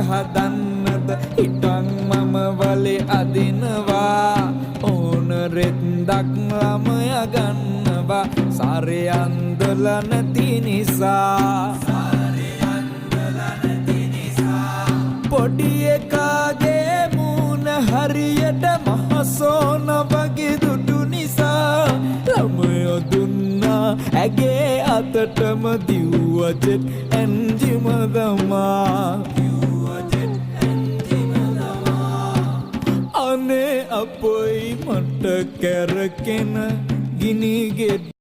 හදන්නද හිටන් මම වලේ අදිනවා ඕන රෙද්දක් ළමය ගන්නවා සාරේ අන්දල නැති නිසා පොඩි එකාගේ මූණ හරියට මහසෝන වගේ දුටු නිසා ළමයෝ දුන්නා ඇගේ අතටම දිව්වජෙට් එන්ජිම දමා අනේ අපොයි මට කැරකෙන ගිනිගෙඩි